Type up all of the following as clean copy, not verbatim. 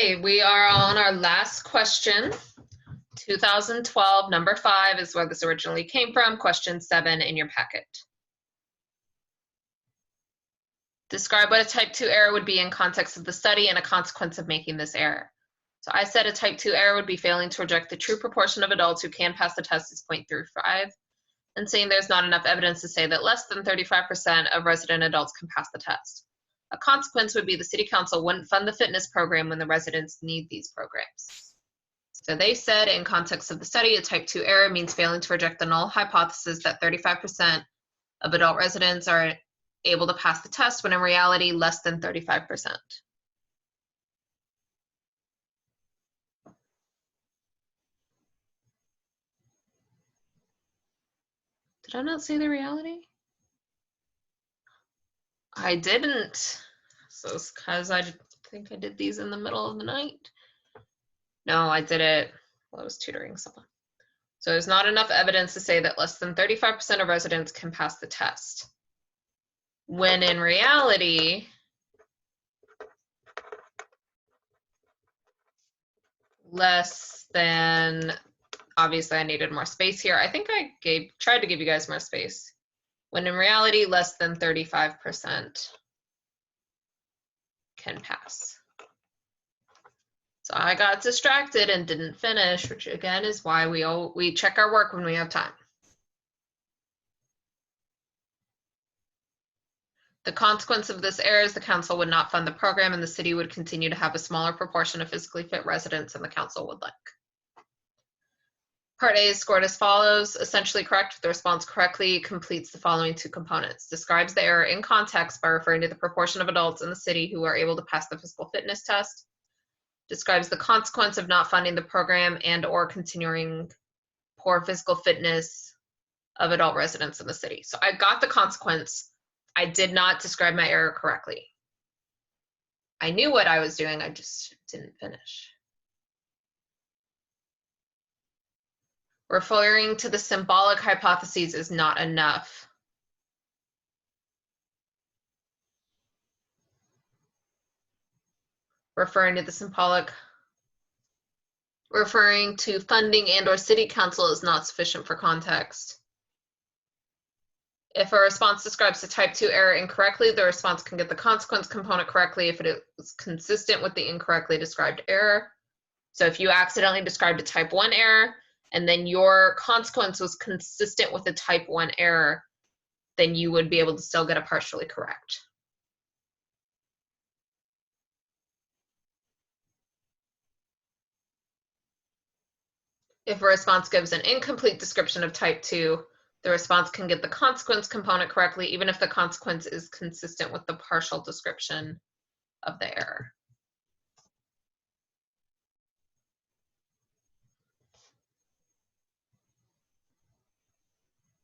Okay, we are on our last question. 2012, number 5 is where this originally came from, question 7 in your packet. Describe what a type 2 error would be in context of the study and a consequence of making this error. So I said a type 2 error would be failing to reject the true proportion of adults who can pass the test is 0.35, and saying there's not enough evidence to say that less than 35% of resident adults can pass the test. A consequence would be the city council wouldn't fund the fitness program when the residents need these programs. So they said in context of the study, a type 2 error means failing to reject the null hypothesis that 35% of adult residents are able to pass the test, when in reality, less than 35%. Did I not say the reality? I didn't. So it's because I think I did these in the middle of the night. No, I did it while I was tutoring someone. So there's not enough evidence to say that less than 35% of residents can pass the test, when in reality, less than, obviously I needed more space here. I think I tried to give you guys more space. When in reality, less than 35% can pass. So I got distracted and didn't finish, which again is why we check our work when we have time. The consequence of this error is the council would not fund the program and the city would continue to have a smaller proportion of physically fit residents than the council would like. Part A is scored as follows: essentially correct. The response correctly completes the following 2 components. Describes the error in context by referring to the proportion of adults in the city who are able to pass the physical fitness test. Describes the consequence of not funding the program and or continuing poor physical fitness of adult residents in the city. So I got the consequence. I did not describe my error correctly. I knew what I was doing, I just didn't finish. Referring to the symbolic hypotheses is not enough. Referring to funding and or city council is not sufficient for context. If a response describes the type 2 error incorrectly, the response can get the consequence component correctly if it is consistent with the incorrectly described error. So if you accidentally described a type 1 error and then your consequence was consistent with the type 1 error, then you would be able to still get a partially correct. If a response gives an incomplete description of type 2, the response can get the consequence component correctly, even if the consequence is consistent with the partial description of the error.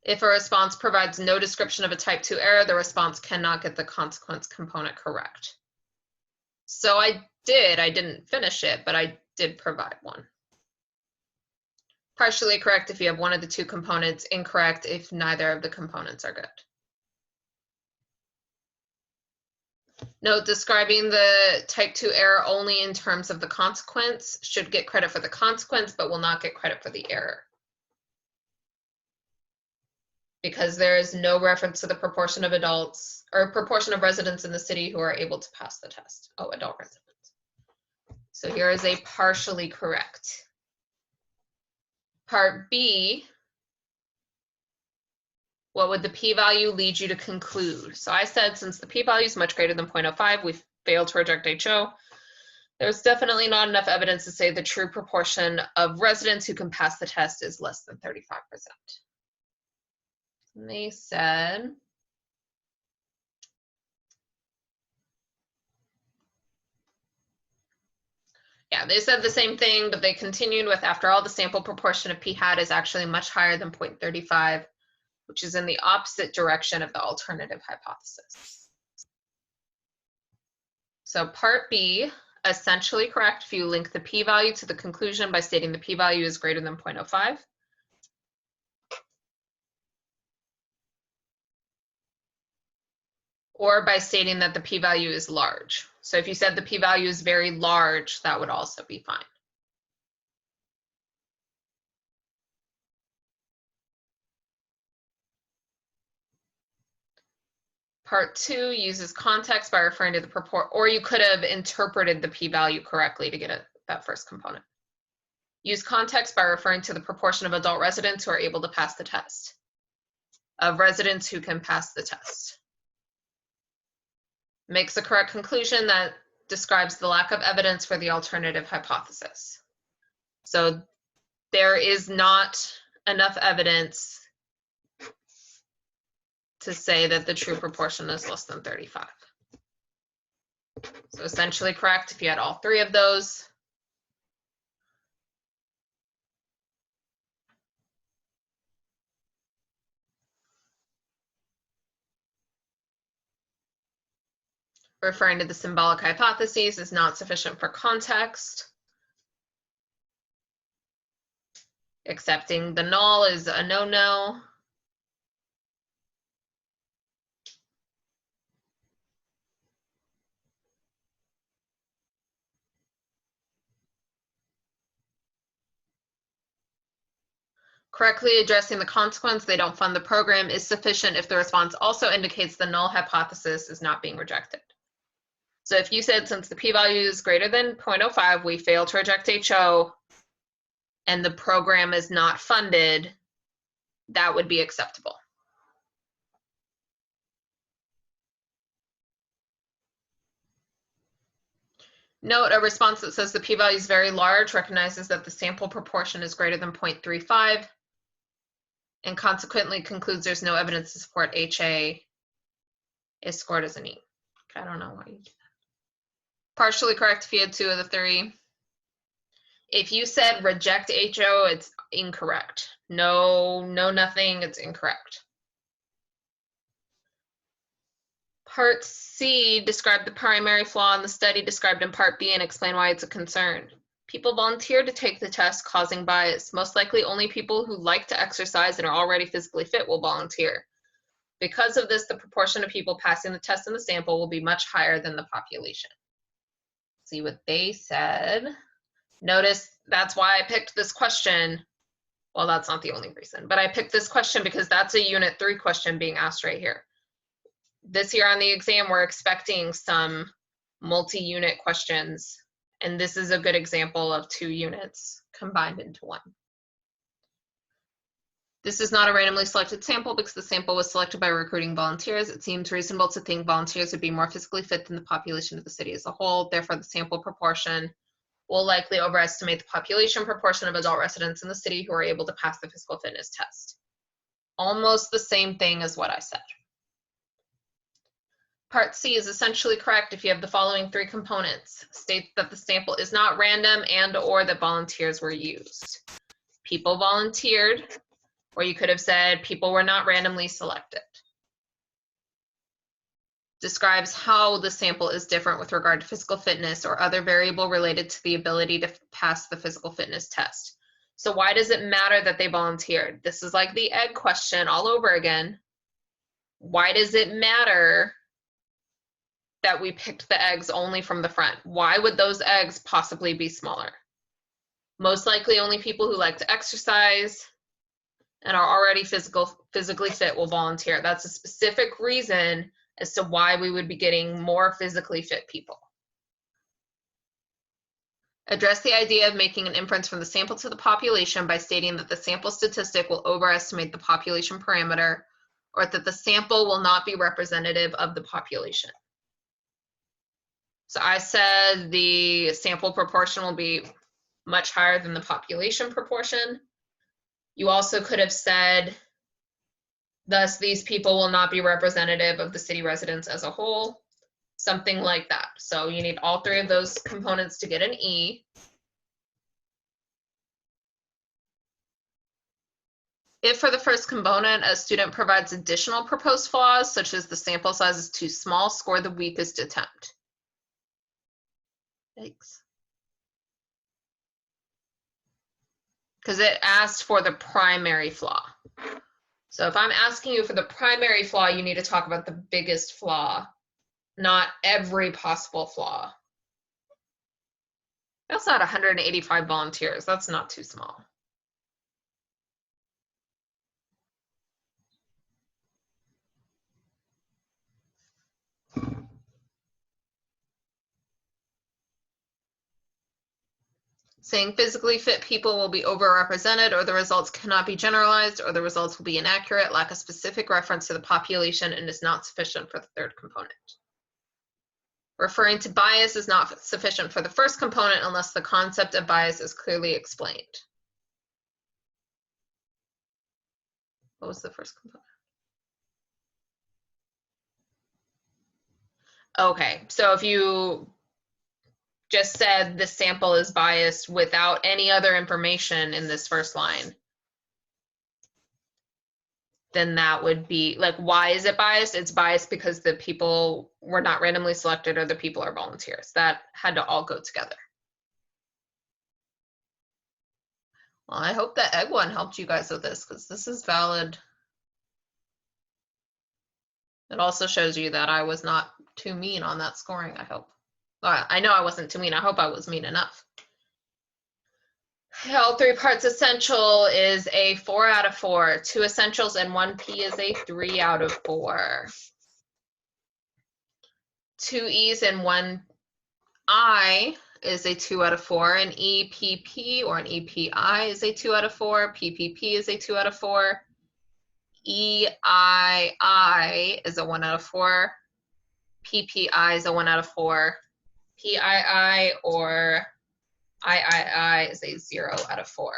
If a response provides no description of a type 2 error, the response cannot get the consequence component correct. So I didn't finish it, but I did provide one. Partially correct if you have one of the 2 components, incorrect if neither of the components are good. Note, describing the type 2 error only in terms of the consequence should get credit for the consequence, but will not get credit for the error, because there is no reference to the proportion of adults or proportion of residents in the city who are able to pass the test. Oh, adult residents. So here is a partially correct. Part B, what would the p-value lead you to conclude? So I said since the p-value is much greater than 0.05, we failed to reject HO. There's definitely not enough evidence to say the true proportion of residents who can pass the test is less than 35%. And they said, yeah, they said the same thing, but they continued with, after all, the sample proportion of p hat is actually much higher than 0.35, which is in the opposite direction of the alternative hypothesis. So part B, essentially correct if you link the p-value to the conclusion by stating the p-value is greater than 0.05. or by stating that the p-value is large. So if you said the p-value is very large, that would also be fine. Part 2 uses context by referring to the proportion, or you could have interpreted the p-value correctly to get that first component. Use context by referring to the proportion of adult residents who are able to pass the test, of residents who can pass the test. Makes a correct conclusion that describes the lack of evidence for the alternative hypothesis. So there is not enough evidence to say that the true proportion is less than 35. So essentially correct if you had all three of those. Referring to the symbolic hypotheses is not sufficient for context. Accepting the null is a no-no. Correctly addressing the consequence, they don't fund the program, is sufficient if the response also indicates the null hypothesis is not being rejected. So if you said, since the p-value is greater than 0.05, we fail to reject HO, and the program is not funded, that would be acceptable. Note, a response that says the p-value is very large recognizes that the sample proportion is greater than 0.35 and consequently concludes there's no evidence to support HA is scored as an E. I don't know why you do that. Partially correct if you had 2 of the 3. If you said reject HO, it's incorrect. No, nothing, it's incorrect. Part C, describe the primary flaw in the study described in Part B and explain why it's a concern. People volunteer to take the test, causing bias. Most likely only people who like to exercise and are already physically fit will volunteer. Because of this, the proportion of people passing the test in the sample will be much higher than the population. See what they said. Notice that's why I picked this question. Well, that's not the only reason, but I picked this question because that's a Unit 3 question being asked right here. This year on the exam, we're expecting some multi-unit questions, and this is a good example of 2 units combined into 1. This is not a randomly selected sample because the sample was selected by recruiting volunteers. It seems reasonable to think volunteers would be more physically fit than the population of the city as a whole. Therefore, the sample proportion will likely overestimate the population proportion of adult residents in the city who are able to pass the physical fitness test. Almost the same thing as what I said. Part C is essentially correct if you have the following 3 components. State that the sample is not random and/or that volunteers were used. People volunteered, or you could have said people were not randomly selected. Describes how the sample is different with regard to physical fitness or other variable related to the ability to pass the physical fitness test. So why does it matter that they volunteered? This is like the egg question all over again. Why does it matter that we picked the eggs only from the front? Why would those eggs possibly be smaller? Most likely only people who like to exercise and are already physically fit will volunteer. That's a specific reason as to why we would be getting more physically fit people. Address the idea of making an inference from the sample to the population by stating that the sample statistic will overestimate the population parameter, or that the sample will not be representative of the population. So I said the sample proportion will be much higher than the population proportion. You also could have said, thus these people will not be representative of the city residents as a whole, something like that. So you need all 3 of those components to get an E. If for the first component, a student provides additional proposed flaws, such as the sample size is too small, score the weakest attempt. Thanks. Because it asked for the primary flaw. So if I'm asking you for the primary flaw, you need to talk about the biggest flaw, not every possible flaw. I also had 185 volunteers. That's not too small. Saying physically fit people will be overrepresented, or the results cannot be generalized, or the results will be inaccurate, lack a specific reference to the population, and is not sufficient for the third component. Referring to bias is not sufficient for the first component unless the concept of bias is clearly explained. What was the first component? Okay, so if you just said the sample is biased without any other information in this first line, then that would be like, why is it biased? It's biased because the people were not randomly selected or the people are volunteers. That had to all go together. Well, I hope that egg one helped you guys with this, because this is valid. It also shows you that I was not too mean on that scoring, I hope. I know I wasn't too mean. I hope I was mean enough. All 3 parts essential is a 4 out of 4. 2 essentials and 1 P is a 3 out of 4. 2 E's and 1 I is a 2 out of 4. An EPP or an EPI is a 2 out of 4. PPP is a 2 out of 4. EII is a 1 out of 4. PPI is a 1 out of 4. PII or III is a 0 out of 4.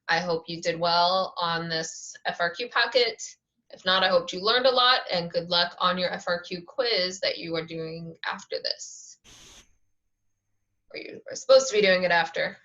I hope you did well on this FRQ packet. If not, I hope you learned a lot, and good luck on your FRQ quiz that you are doing after this. Or you are supposed to be doing it after.